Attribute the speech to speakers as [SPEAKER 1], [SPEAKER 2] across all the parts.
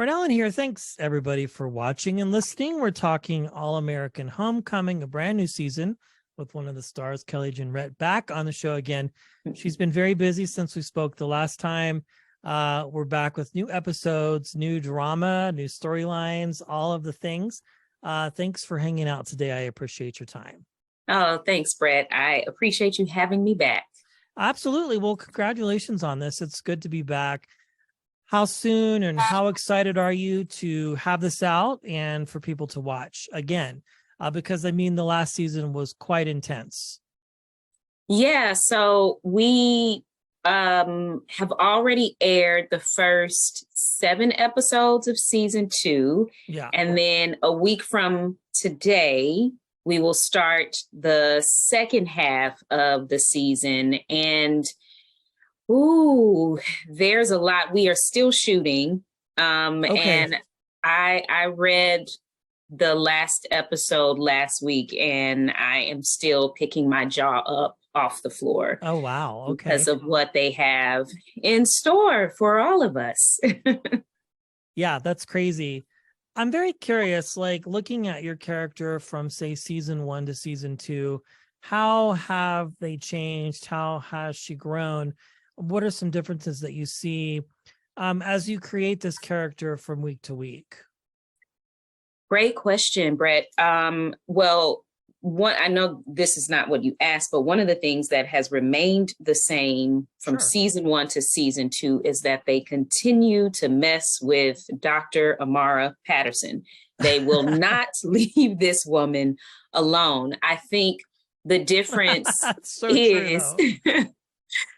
[SPEAKER 1] Ellen here. Thanks everybody for watching and listening. We're talking All-American Homecoming, a brand new season with one of the stars, Kelly Jenrette, back on the show again. She's been very busy since we spoke the last time. We're back with new episodes, new drama, new storylines, all of the things. Thanks for hanging out today. I appreciate your time.
[SPEAKER 2] Oh, thanks, Brett. I appreciate you having me back.
[SPEAKER 1] Absolutely. Well, congratulations on this. It's good to be back. How soon and how excited are you to have this out and for people to watch again? Because I mean, the last season was quite intense.
[SPEAKER 2] Yeah, so we have already aired the first 7 episodes of season 2.
[SPEAKER 1] Yeah.
[SPEAKER 2] And then a week from today, we will start the second half of the season. And there's a lot. We are still shooting.
[SPEAKER 1] Okay.
[SPEAKER 2] And I read the last episode last week, and I am still picking my jaw up off the floor.
[SPEAKER 1] Oh, wow. Okay.
[SPEAKER 2] Because of what they have in store for all of us.
[SPEAKER 1] Yeah, that's crazy. I'm very curious, like looking at your character from, say, season 1 to season 2, how have they changed? How has she grown? What are some differences that you see as you create this character from week to week?
[SPEAKER 2] Great question, Brett. Well, I know this is not what you asked, but one of the things that has remained the same from season 1 to season 2 is that they continue to mess with Dr. Amara Patterson. They will not leave this woman alone. I think the difference is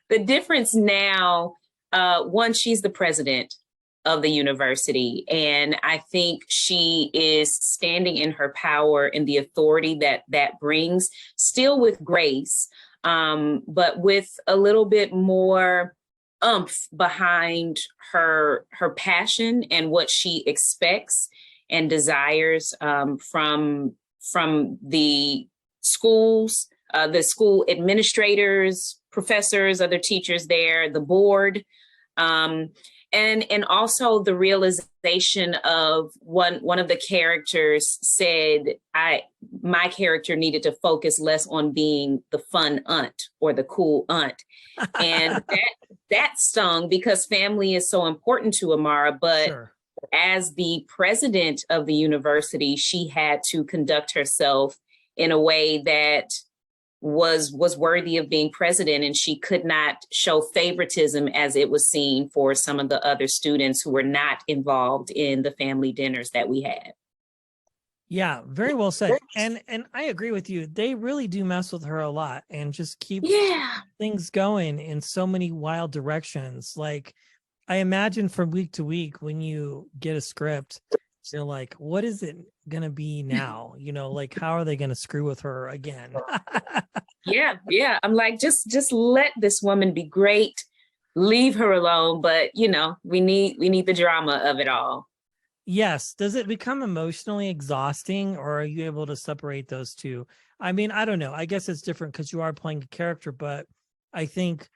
[SPEAKER 2] the difference now. One, she's the president of the university. And I think she is standing in her power and the authority that brings, still with grace, but with a little bit more oomph behind her passion and what she expects and desires from the schools, the school administrators, professors, other teachers there, the board. And also the realization of one of the characters said, my character needed to focus less on being the fun aunt or the cool aunt. And that stung because family is so important to Amara. But as the president of the university, she had to conduct herself in a way that was worthy of being president, and she could not show favoritism as it was seen for some of the other students who were not involved in the family dinners that we had.
[SPEAKER 1] Yeah, very well said. And I agree with you. They really do mess with her a lot and just keep things going in so many wild directions. Like, I imagine from week to week when you get a script, you're like, what is it going to be now? You know, like, how are they going to screw with her again?
[SPEAKER 2] Yeah. I'm like, just let this woman be great. Leave her alone. But, you know, we need the drama of it all.
[SPEAKER 1] Yes. Does it become emotionally exhausting, or are you able to separate those two? I mean, I don't know. I guess it's different because you are playing a character, but I think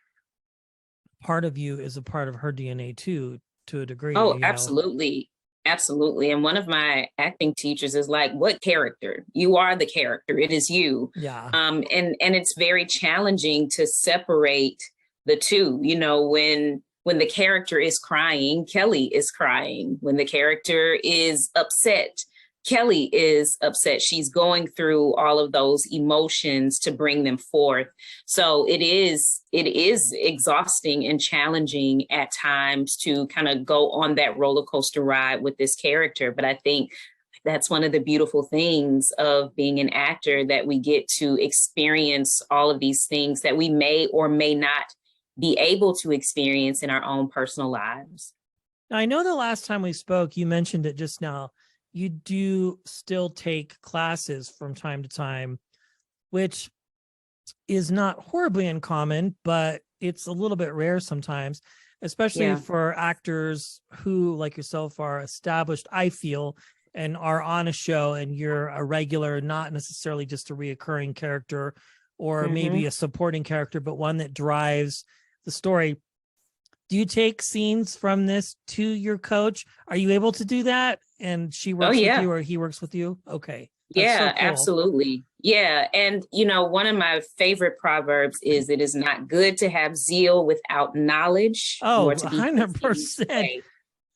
[SPEAKER 1] part of you is a part of her DNA too, to a degree.
[SPEAKER 2] Oh, absolutely. Absolutely. And one of my acting teachers is like, what character? You are the character. It is you.
[SPEAKER 1] Yeah.
[SPEAKER 2] And it's very challenging to separate the two. You know, when the character is crying, Kelly is crying. When the character is upset, Kelly is upset. She's going through all of those emotions to bring them forth. So it is exhausting and challenging at times to kind of go on that roller coaster ride with this character. But I think that's one of the beautiful things of being an actor, that we get to experience all of these things that we may or may not be able to experience in our own personal lives.
[SPEAKER 1] Now, I know the last time we spoke, you mentioned it just now, you do still take classes from time to time, which is not horribly uncommon, but it's a little bit rare sometimes, especially for actors who, like yourself, are established, I feel, and are on a show and you're a regular, not necessarily just a reoccurring character or maybe a supporting character, but one that drives the story. Do you take scenes from this to your coach? Are you able to do that? And she
[SPEAKER 2] Oh
[SPEAKER 1] works with
[SPEAKER 2] yeah.
[SPEAKER 1] you or he works with you? Okay. That's so
[SPEAKER 2] Yeah,
[SPEAKER 1] cool.
[SPEAKER 2] absolutely. Yeah. And, one of my favorite proverbs is it is not good to have zeal without knowledge,
[SPEAKER 1] Oh,
[SPEAKER 2] nor to be hasty to
[SPEAKER 1] 100%.
[SPEAKER 2] say.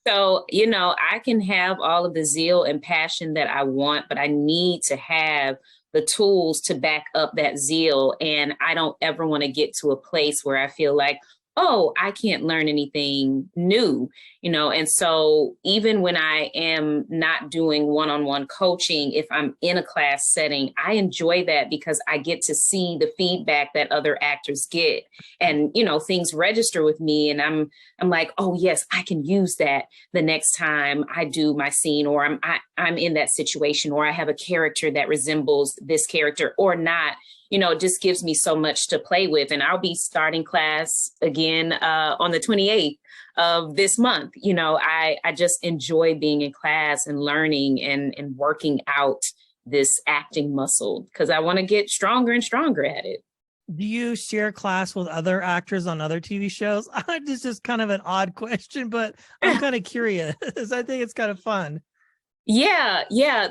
[SPEAKER 2] So, I can have all of the zeal and passion that I want, but I need to have the tools to back up that zeal. And I don't ever want to get to a place where I feel like, oh, I can't learn anything new, And so even when I am not doing one-on-one coaching, if I'm in a class setting, I enjoy that because I get to see the feedback that other actors get. And, things register with me and I'm like, oh yes, I can use that the next time I do my scene, or I'm in that situation, or I have a character that resembles this character or not. It just gives me so much to play with. And I'll be starting class again on the 28th of this month. I just enjoy being in class and learning and working out this acting muscle because I want to get stronger and stronger at it.
[SPEAKER 1] Do you share class with other actors on other TV shows? This is just kind of an odd question, but I'm kind of curious. I think it's kind of fun.
[SPEAKER 2] Yeah.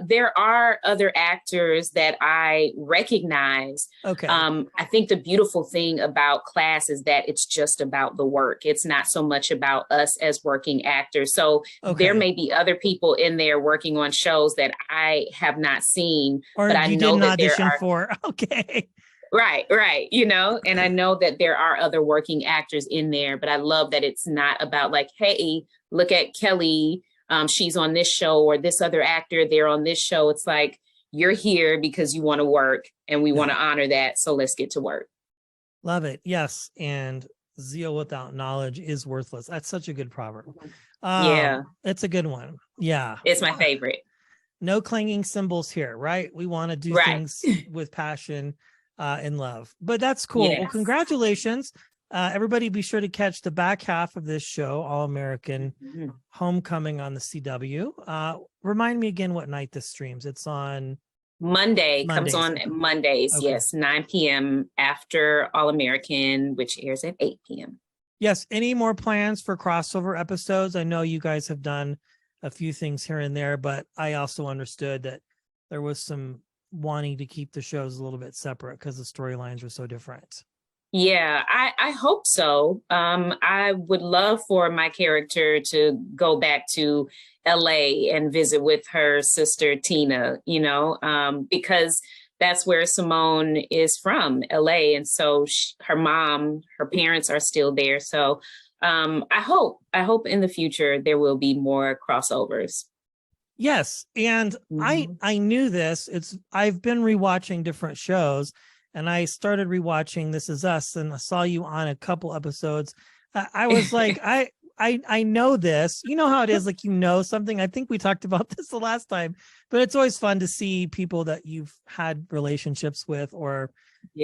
[SPEAKER 2] There are other actors that I recognize.
[SPEAKER 1] Okay.
[SPEAKER 2] I think the beautiful thing about class is that it's just about the work. It's not so much about us as working actors. So there may be other people in there working on shows that I have not seen,
[SPEAKER 1] or
[SPEAKER 2] but I
[SPEAKER 1] you
[SPEAKER 2] know
[SPEAKER 1] didn't
[SPEAKER 2] that
[SPEAKER 1] audition
[SPEAKER 2] there are.
[SPEAKER 1] for. Okay.
[SPEAKER 2] Right. And I know that there are other working actors in there, but I love that it's not about like, hey, look at Kelly. She's on this show, or this other actor, they're on this show. It's like, you're here because you want to work and we want to honor that. So let's get to work.
[SPEAKER 1] Love it. Yes. And zeal without knowledge is worthless. That's such a good proverb.
[SPEAKER 2] Yeah.
[SPEAKER 1] It's a good one. Yeah.
[SPEAKER 2] It's my favorite.
[SPEAKER 1] No clanging cymbals here, right? We want to do things with passion and love. But that's cool. Yes. Well, congratulations. Everybody be sure to catch the back half of this show, All American Homecoming on the CW. Remind me again what night this streams. It's on
[SPEAKER 2] Mondays. Comes on Mondays. Okay. Yes, 9 p.m. after All American, which airs at 8 p.m.
[SPEAKER 1] Yes. Any more plans for crossover episodes? I know you guys have done a few things here and there, but I also understood that there was some wanting to keep the shows a little bit separate because the storylines were so different.
[SPEAKER 2] Yeah, I hope so. I would love for my character to go back to LA and visit with her sister, Tina, because that's where Simone is from, LA. And so her parents are still there. So I hope in the future there will be more crossovers.
[SPEAKER 1] Yes. And I knew this. I've been rewatching different shows. And I started rewatching This Is Us, and I saw you on a couple episodes. I was like, I know this. You know how it is, like something. I think we talked about this the last time, but it's always fun to see people that you've had relationships with or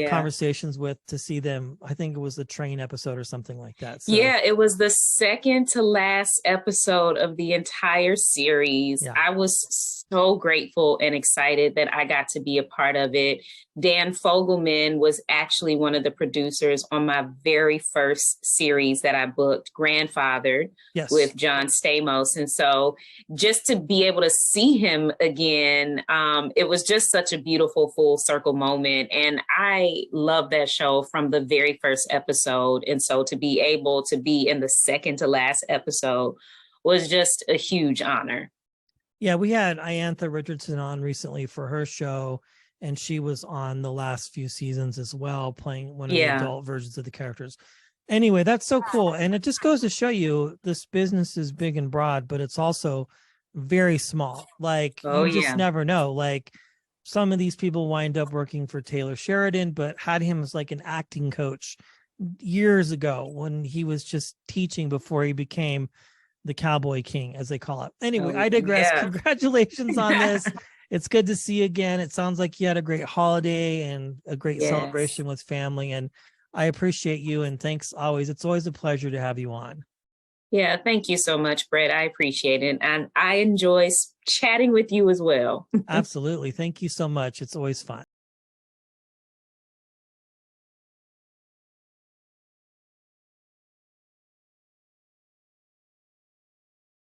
[SPEAKER 1] conversations with, to see them. I think it was the train episode or something like that. So.
[SPEAKER 2] Yeah, it was the second to last episode of the entire series. Yeah. I was so grateful and excited that I got to be a part of it. Dan Fogelman was actually one of the producers on my very first series that I booked, Grandfathered, with John Stamos. And so just to be able to see him again, it was just such a beautiful full circle moment. And I love that show from the very first episode. And so to be able to be in the second to last episode was just a huge honor.
[SPEAKER 1] Yeah, we had Iantha Richardson on recently for her show, and she was on the last few seasons as well, playing one of the adult versions of the characters. Anyway, that's so cool. And it just goes to show you this business is big and broad, but it's also very small. Like, you just never know. Like, some of these people wind up working for Taylor Sheridan, but had him as like an acting coach years ago when he was just teaching before he became the Cowboy King, as they call it. Anyway, I digress. Yeah. Congratulations on this. It's good to see you again. It sounds like you had a great holiday and a great celebration with family. And I appreciate you. And thanks always. It's always a pleasure to have you on.
[SPEAKER 2] Yeah, thank you so much, Brett. I appreciate it. And I enjoy chatting with you as well.
[SPEAKER 1] Absolutely. Thank you so much. It's always fun.